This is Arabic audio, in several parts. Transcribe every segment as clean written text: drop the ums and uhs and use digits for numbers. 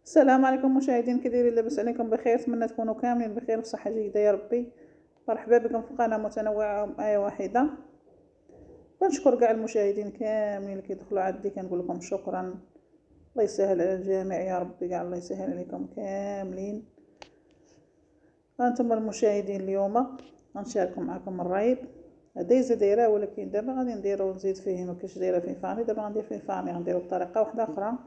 السلام عليكم مشاهدين، كي دايرين؟ لاباس عليكم بخير؟ نتمنى تكونوا كاملين بخير وصحه جيده يا ربي. مرحبا بكم في قناه متنوعه وآية واحده. كنشكر كاع المشاهدين كاملين اللي كيدخلوا عندي، كنقول لكم شكرا. الله يسهل على الجميع يا ربي، كاع الله يسهل عليكم كاملين. هانتوما المشاهدين، اليوم غنشارك معكم الريب. دايزه دايره، ولكن دابا غادي نديرو نزيد فيه مكاش دايره فيه فاني. دابا غندير فيه فاني، غنديرو بطريقه واحده اخرى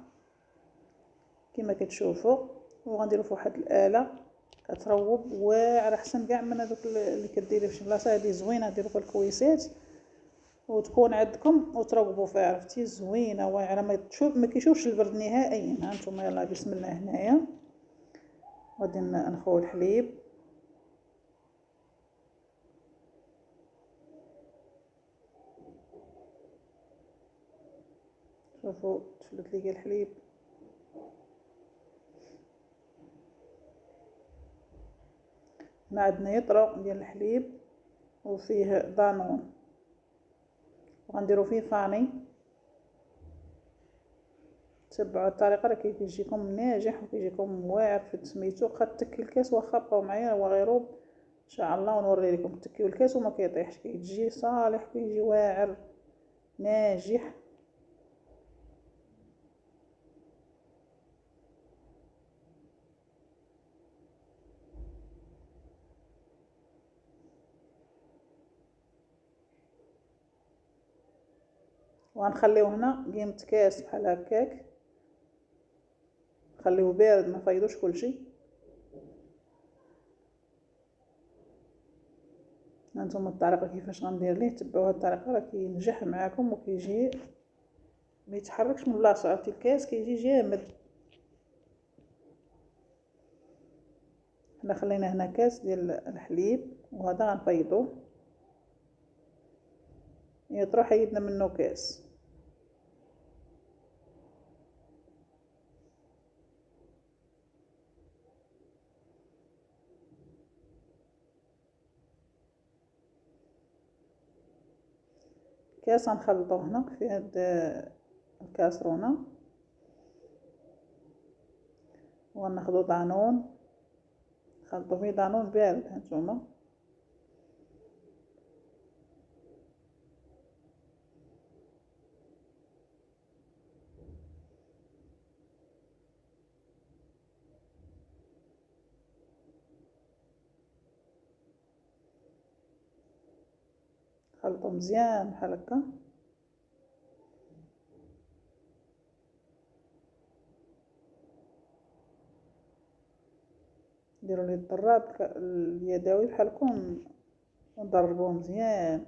كما كتشوفوا، وغنديرو في واحد الاله كتروب واعره احسن كاع من هذوك اللي كديري في شي بلاصه. هذه زوينه، ديروا في الكويسات وتكون عندكم وتروبوا فيها، عرفتي؟ زوينه واعره، ما كيشوفش البرد نهائيا. ها نتوما، يلا بسم الله. هنايا غادي نخوي الحليب. شوفوا تفلت لي الحليب. هنا عندنا يطرو ديال الحليب وفيه دانون، وغنديرو فيه فاني. تبعوا الطريقه راه كيجيكم ناجح وكيجيكم واعر في سميتو. واخا تكي الكاس، واخا بقاو معايا هو غيروب ان شاء الله، ونوري لكم تكيو الكاس وما كيطيحش، كيجي صالح، كيجي واعر ناجح. وغنخليوه هنا قيمة كاس بحال هكاك، نخليوه بارد، ما فايدوش كلشي. هانتوما الطريقه كيفاش غندير ليه، تبعوا هاد الطريقه راه كينجح معاكم وكيجي ما يتحركش من بلاصتو، عرفتي؟ الكاس كيجي جامد. حنا خلينا هنا كاس ديال الحليب، وهذا غنفيضوه يطرو، حيدنا منه كاس. كاس غنخلطو هنا في هاد الكاسرونه، وغناخدو دانون، نخلطو فيه دانون بارد. هانتوما خلطو مزيان بحال هكا. نديرو ليه الضراب اليدوي بحال هكا، ونضربوه مزيان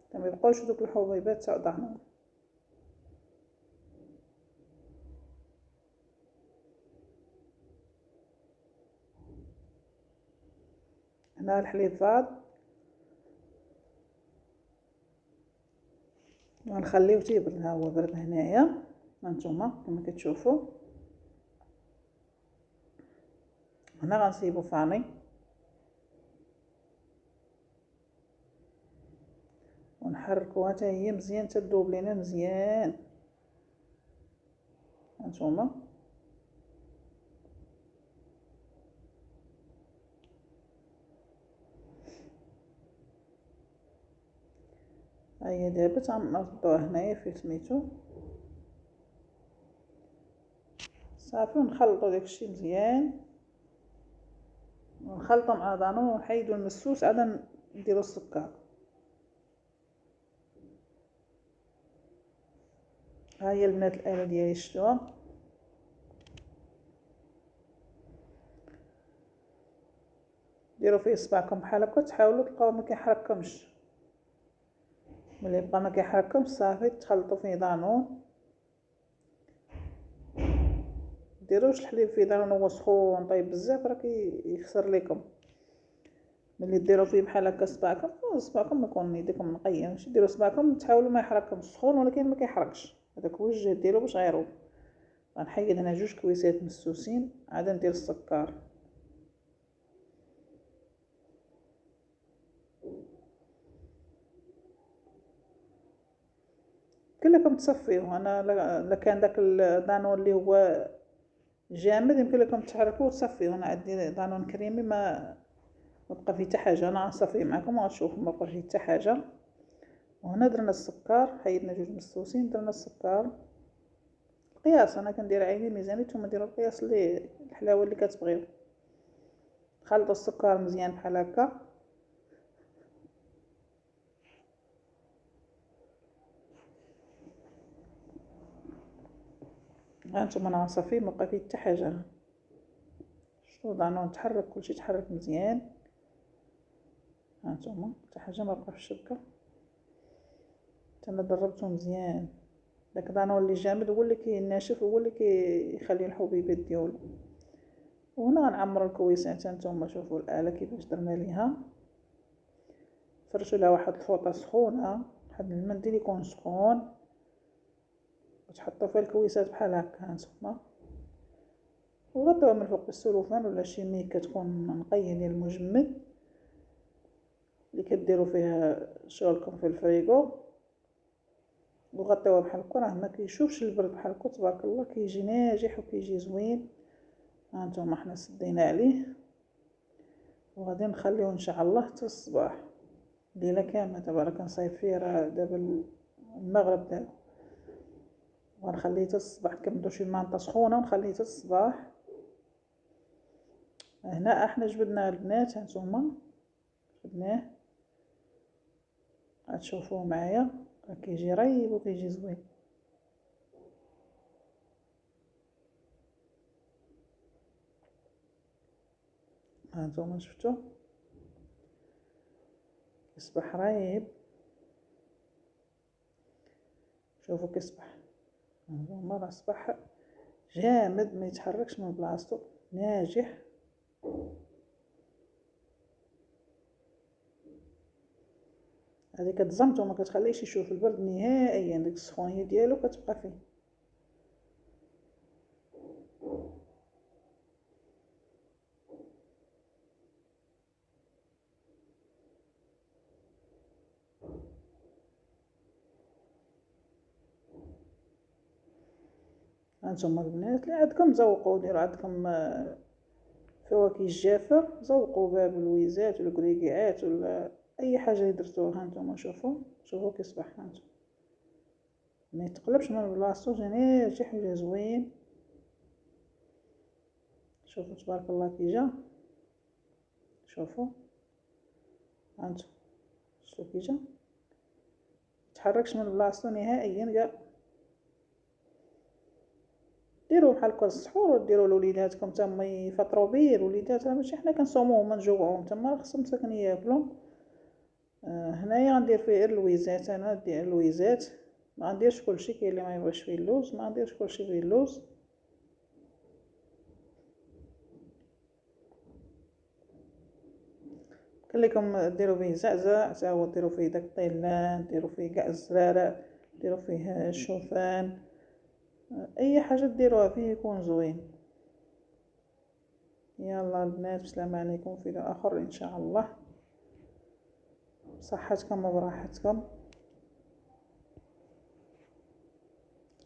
حتى ما يبقاوش دوك الحبيبات تاع دانون. هنا الحليب فاض، ونخليوه تيبرد. ها هو برد هنايا، هانتوما كما كتشوفوا. هنا غنصيبو فاني ونحركوها حتى هي مزيان، تذوب لينا مزيان. هانتوما هي دابا تنردوها هنايا في سميتو صافي، ونخلطو داكشي مزيان، ونخلطو مع دانون، ونحيدو المسوس، عاد نديرو السكر. ها هي البنات الاله ديالي، شفتوها؟ ديروا فيه صبعكم بحال هكا، تحاولوا تلقاو ما كيحركمش. ملي يبقى ما كيحركمش صافي تخلطوا فيه دانون. ديروش الحليب فيه دانون وهو سخون طيب بزاف، راه كيخسر لكم. ملي ديروا فيه بحال هكا صبعكم يكون يديكم نقيه، ماشي ديروا صبعكم تحاولوا ما يحرككمش، سخون ولكن ما كيحركش. هذاك هو الجهد ديالو باش غيروب. غنحيد هنا 2 كويسات مسوسين، عاد ندير السكر. كلكم تصفيوه. انا لا كان داك الدانون اللي هو جامد يمكن لكم تحركوه وتصفيه. انا عندي دانون كريمي ما بقى فيه حتى حاجه، انا غنصفيه معكم وغتشوفوا ما بقى فيه حتى حاجه. وهنا درنا السكر، حيدنا 2 مستوسين، درنا السكر القياس، انا كندير عيني ميزاني، نتوما ديروا القياس اللي الحلاوه اللي كتبغيو. خلطوا السكر مزيان بحال هكا. هانتوما انا غنصفيه مبقى فيه حتى حاجه. شوفوا دانون تحرك، كلشي تحرك مزيان. هانتوما حتى حاجه ما بقى في الشبكه، انا دربته مزيان. داك دانون اللي جامد هو اللي كيناشف، هو اللي كيخلي الحبيبات ديالو. وهنا غنعمروا الكويسات. هانتوما شوفوا الاله كيفاش درنا ليها، فرشوا لها واحد الفوطه سخونه، واحد المنديل يكون سخون، وتحطوا فيه الكويسات بحال هكا. هانتوما وغطيوها من فوق بالسلوفان ولا شي ميك كتكون نقيه ديال المجمد اللي كديروا فيها شغلكم في الفريغو، وغطيوها بحال هكا. راه ما كيشوفش البرد بحال هكا، تبارك الله كيجي ناجح وكيجي زوين. هانتوما حنا سدينا عليه وغادي نخليوه ان شاء الله حتى الصباح، ليله كامله. دابا راه كنصايب فيه، راه دابا المغرب دابا، وغنخليه حتى الصباح. كنبداو شي مانطه سخونه ونخليه حتى الصباح. هنا احنا جبدناه البنات، هانتوما جبدناه، غتشوفوه معايا راه كيجي ريب وكيجي زوين. هانتوما شفتوا كيصبح ريب، شوفوا كيصبح. هانتوما راه صبح جامد، ما يتحركش من بلاصتو، ناجح. هذه كتزمتو، ما كتخليش يشوف البرد نهائيا، ديك السخونيه ديالو كتبقى فيه. هانتوما البنات اللي عندكم زوقوا، ديروا عندكم فواكه جافه، زوقوا بها بالويزات والكريكيعات ولا اي حاجه اللي درتوها. هانتوما شوفوا كيصبح. هانتوما ما يتقلبش من بلاصتو، جا ناجح وجا زوين. شوفوا تبارك الله كي جا، شوفوا. هانتوما شوفوا كي جا، متحركش من بلاصتو نهائيا كاع. ديروا بحال هكا السحور وديروا لوليداتكم تما يفطروا به. الوليدات راه ماشي حنا كنصوموهم ما نجوعوهم، تما خصهم مساكن ياكلوا. هنايا غندير فيه غير اللويزات، انا ندير اللويزات، ما غنديرش كلشي. كاين اللي ما يبغيش فيه اللوز، ما غنديرش كلشي فيه اللوز. قال لكم ديروا فيه زعزع، تا هو ديروا فيه داك الطيلان، ديروا فيه كاع الزرارة، ديروا فيه الشوفان، اي حاجه ديروها فيه يكون زوين. يلا البنات بسلام عليكم، فيديو اخر ان شاء الله، بصحتكم وبراحتكم.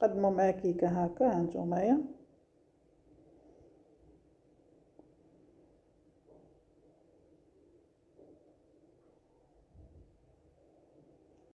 قدموا مع كيكه هكا هانتومايا.